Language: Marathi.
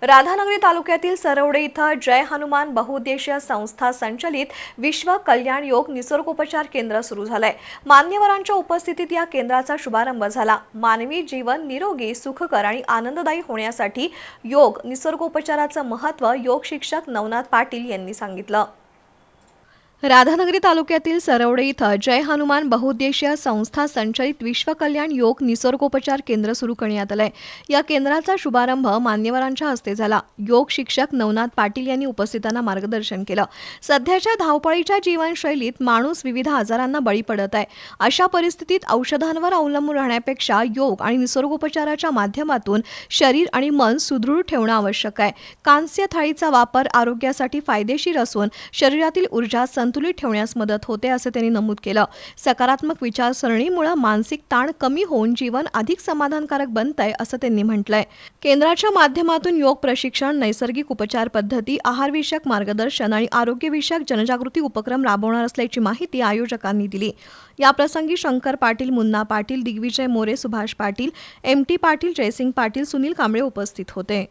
राधानगरी तालुक्यातील सरवडे इथं जय हनुमान बहुउद्देशीय संस्था संचलित विश्व कल्याण योग निसर्गोपचार केंद्र सुरू झालंय। मान्यवरांच्या उपस्थितीत या केंद्राचा शुभारंभ झाला। मानवी जीवन निरोगी, सुखकर आणि आनंददायी होण्यासाठी योग निसर्गोपचाराचं महत्त्व योग शिक्षक नवनाथ पाटील यांनी सांगितलं। राधानगरी तालुक्यातील सरवडे इथं जय हनुमान बहुउद्देशीय संस्था संचलित विश्व कल्याण योग निसर्गोपचार केंद्र सुरू करण्यात आलंय। या केंद्राचा शुभारंभ मान्यवरांच्या हस्ते झाला। योग शिक्षक नवनाथ पाटील यांनी उपस्थितांना मार्गदर्शन केलं। सध्याच्या धावपळीच्या जीवनशैलीत माणूस विविध आजारांना बळी पडत आहे। अशा परिस्थितीत औषधांवर अवलंबून राहण्यापेक्षा योग आणि निसर्गोपचाराच्या माध्यमातून शरीर आणि मन सुदृढ ठेवणं आवश्यक आहे। कांस्य थाळीचा वापर आरोग्यासाठी फायदेशीर असून शरीरातील ऊर्जा संतुलित ठेवण्यास मदत होते, असे त्यांनी नमूद केलं। सकारात्मक विचारसरणीमुळे मानसिक ताण कमी होऊन जीवन अधिक समाधानकारक बनतंय, असं त्यांनी म्हटलंय। केंद्राच्या माध्यमातून योग प्रशिक्षण, नैसर्गिक उपचार पद्धती, आहारविषयक मार्गदर्शन आणि आरोग्यविषयक जनजागृती उपक्रम राबवणार असल्याची माहिती आयोजकांनी दिली। याप्रसंगी शंकर पाटील, मुन्ना पाटील, दिग्विजय मोरे, सुभाष पाटील, एम.टी. पाटील, जयसिंग पाटील, सुनील कांबळे उपस्थित होते।